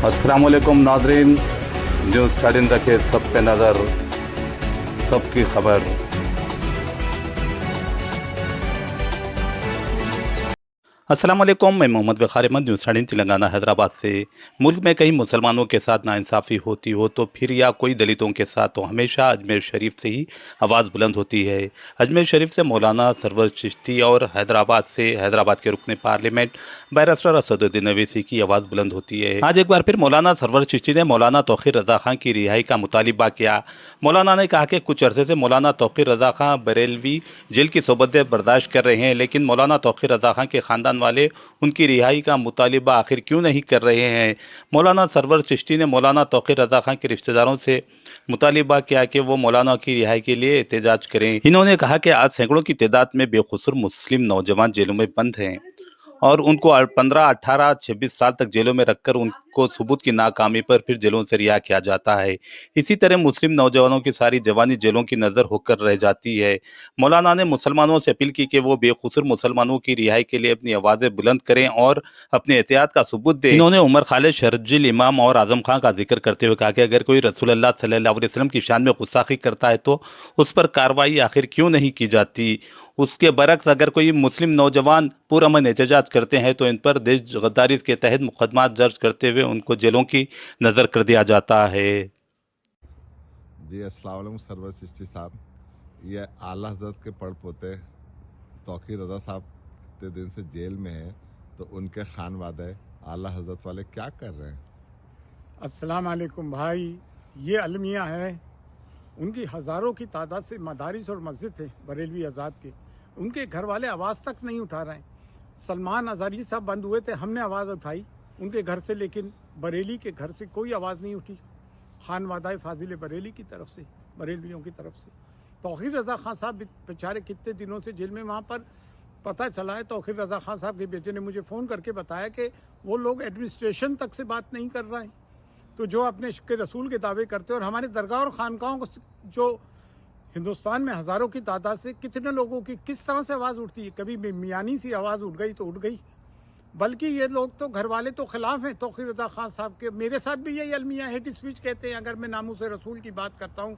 अस्सलाम वालेकुम नाज़रीन, न्यूज़ 13 रखे सब पे नज़र, सबकी खबर। अस्सलाम वालेकुम, मैं मोहम्मद वक़ार अहमद, न्यूज़ 13 तेलंगाना हैदराबाद से। मुल्क में कहीं मुसलमानों के साथ नाइंसाफ़ी होती हो तो फिर या कोई दलितों के साथ, तो हमेशा अजमेर शरीफ से ही आवाज़ बुलंद होती है। अजमेर शरीफ से मौलाना सरवर चिश्ती और हैदराबाद से हैदराबाद के रुकन पार्लियामेंट बैरिस्टर असदुद्दीन अवैसी की आवाज़ बुलंद होती है। आज एक बार फिर मौलाना सरवर चिश्ती ने मौलाना तौक़ीर रज़ा खां की रिहाई का मुतालिबा किया। मौलाना ने कहा कि कुछ अरसे से मौलाना तौक़ीर रज़ा खां बरेलवी जेल की सोबतें बर्दाश्त कर रहे हैं, लेकिन मौलाना तौक़ीर रज़ा खां के ख़ानदान वाले उनकी रिहाई का मुतालिबा आखिर क्यों नहीं कर रहे हैं। मौलाना सरवर चिश्ती ने मौलाना तौक़ीर रज़ा खां के रिश्तेदारों से मुतालिबा किया कि वो मौलाना की रिहाई के लिए एहतजाज करें। इन्होंने कहा कि आज सैकड़ों की तादाद में बेकसूर मुस्लिम नौजवान जेलों में बंद हैं और उनको 15, 18, 26 साल तक जेलों में रखकर उनको सबूत की नाकामी पर फिर जेलों से रिहा किया जाता है। इसी तरह मुस्लिम नौजवानों की सारी जवानी जेलों की नज़र होकर रह जाती है। मौलाना ने मुसलमानों से अपील की कि वो बेकसूर मुसलमानों की रिहाई के लिए अपनी आवाज़ें बुलंद करें और अपने एहतियात का सबूत दें। इन्होंने उमर खालिद शर्जील इमाम और आज़म खां का जिक्र करते हुए कहा कि अगर कोई रसूलुल्लाह सल्लल्लाहु अलैहि वसल्लम की शान में गुस्ताखी करता है तो उस पर कार्रवाई आखिर क्यों नहीं की जाती। उसके बरक्स अगर कोई मुस्लिम नौजवान पुरअमन एहतजाज करते हैं तो इन पर देश गद्दारी के तहत मुकदमा दर्ज करते हुए उनको जेलों की नज़र कर दिया जाता है। जी अस्सलाम वालेकुम सरवर चिश्ती साहब, ये आला हज़रत के पड़ पोते तौक़ीर रज़ा साहब इतने दिन से जेल में हैं, तो उनके खानवादे आला हज़रत वाले क्या कर रहे हैं? अस्सलाम वालेकुम भाई, ये अलमिया है, उनकी हज़ारों की तादाद से मदारिस और मस्जिद है बरेलवी आज़ाद के, उनके घर वाले आवाज़ तक नहीं उठा रहे हैं। सलमान अज़हरी साहब बंद हुए थे, हमने आवाज़ उठाई उनके घर से, लेकिन बरेली के घर से कोई आवाज़ नहीं उठी। खानवादा फाजिल बरेली की तरफ से, बरेलवियों की तरफ से। तौक़ीर रज़ा खां साहब बेचारे कितने दिनों से जेल में, वहाँ पर पता चला है तौक़ीर रज़ा खां साहब के बेटे ने मुझे फ़ोन करके बताया कि वो लोग एडमिनिस्ट्रेशन तक से बात नहीं कर रहे हैं। तो जो अपने इश्क़ रसूल के दावे करते हैं, और हमारे दरगाह और खानकाहों को जो हिंदुस्तान में हज़ारों की तादाद से कितने लोगों की किस तरह से आवाज़ उठती है, कभी मियानी सी आवाज़ उठ गई तो उठ गई, बल्कि ये लोग तो घर वाले तो खिलाफ हैं तौक़ीर रज़ा खां साहब के। मेरे साथ भी यही अलमिया हेट स्पीच कहते हैं। अगर मैं नामूस रसूल की बात करता हूँ,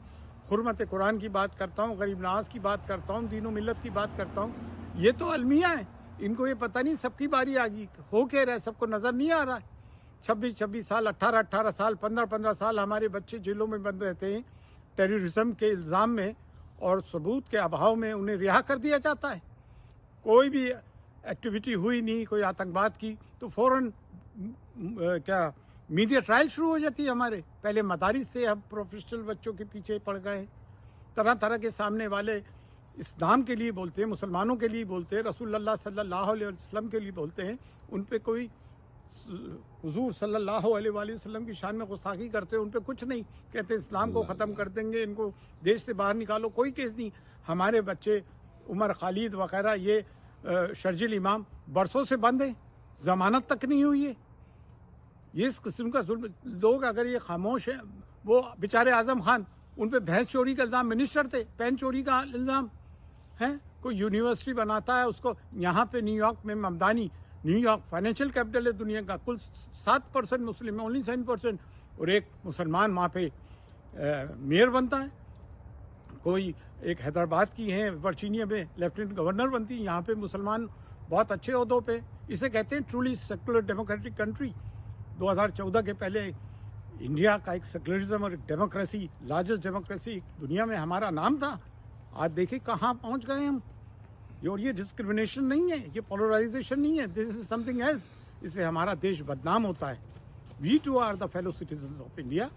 हुर्मत कुरान की बात करता हूँ, गरीब नवाज की बात करता हूँ, दीन मिल्लत की बात करता हूँ, ये तो अलमिया है। इनको ये पता नहीं सबकी बारी आ गई, हो क्या रहा है, सबको नज़र नहीं आ रहा है। 26-26 साल, 18-18 साल, 15-15 साल हमारे बच्चे जेलों में बंद रहते हैं टेररिज्म के इल्ज़ाम में, और सबूत के अभाव में उन्हें रिहा कर दिया जाता है। कोई भी एक्टिविटी हुई नहीं, कोई आतंकवाद की, तो फ़ौरन क्या मीडिया ट्रायल शुरू हो जाती है। हमारे पहले मदारिस थे, अब प्रोफेशनल बच्चों के पीछे पड़ गए। तरह तरह के सामने वाले इस्लाम के लिए बोलते हैं, मुसलमानों के लिए बोलते हैं, रसूलुल्लाह सल्लल्लाहु अलैहि वसल्लम के लिए बोलते हैं, उन पे कोई हुजूर सल्लल्लाहु अलैहि वसल्लम की शान में गुस्ताखी करते हैं, उन पे कुछ नहीं, कहते इस्लाम को ख़त्म कर देंगे, इनको देश से बाहर निकालो, कोई केस नहीं। हमारे बच्चे उमर खालिद वगैरह, ये शर्जील इमाम बरसों से बंद हैं, ज़मानत तक नहीं हुई है। ये इस किस्म का जुल्म, लोग अगर ये खामोश हैं, वो बेचारे आज़म खान, उन पे भैंस चोरी का इल्ज़ाम, मिनिस्टर थे, पेन चोरी का इल्ज़ाम है, कोई यूनिवर्सिटी बनाता है उसको, यहाँ पे न्यूयॉर्क में ममदानी, न्यूयॉर्क फाइनेंशियल कैपिटल है दुनिया का, कुल 7% मुस्लिम है, ओनली 7%, और एक मुसलमान वहाँ पे मेयर बनता है। कोई एक हैदराबाद की हैं वर्जीनिया में लेफ्टिनेंट गवर्नर बनती है, यहाँ पे मुसलमान बहुत अच्छे ओहदों पे। इसे कहते हैं ट्रूली सेकुलर डेमोक्रेटिक कंट्री। 2014 के पहले इंडिया का एक सेकुलरिज्म और एक डेमोक्रेसी, लार्जेस्ट डेमोक्रेसी दुनिया में हमारा नाम था। आज देखिए कहाँ पहुँच गए हम। और ये डिस्क्रिमिनेशन नहीं है, ये पोलराइजेशन नहीं है, दिस इज समथिंग एल्स। इससे हमारा देश बदनाम होता है। We two are the fellow citizen of India.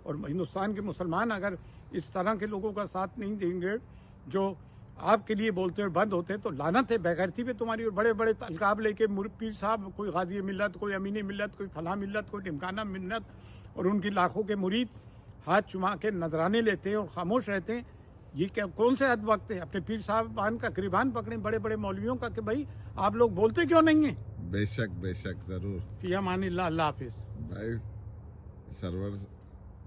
और हिंदुस्तान के मुसलमान अगर इस तरह के लोगों का साथ नहीं देंगे जो आपके लिए बोलते हैं, बंद होते हैं, तो लानत है बेगैरती पे तुम्हारी। और बड़े बड़े अलकाब लेके पीर साहब, कोई गाजी मिल्लत, कोई अमीनी मिल्लत, कोई फलाह मिल्लत, कोई ढिमकाना मिल्लत, और उनकी लाखों के मुरीद हाथ चुमा के नजराने लेते हैं और खामोश रहते हैं। ये क्या कौन से हद वक्त है? अपने पीर साहबान का गिरबान पकड़े, बड़े बड़े मौलवियों का, कि भाई आप लोग बोलते क्यों नहीं है? बेशक बेशक जरूर। फी अमानिल्लाह, अल्लाह हाफिज। भाई सरवर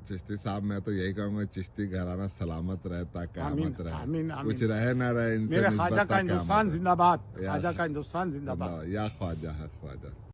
चिश्ती साहब, मैं तो यही कहूँगा चिश्ती घराना सलामत रहता, क़यामत रहे। आमीन आमीन। कुछ रहे ना रहे, इनसे मेरे ख्वाजा का हिंदुस्तान जिंदाबाद, या ख्वाजा का हिंदुस्तान जिंदाबाद। या ख्वाजा है ख्वाजा।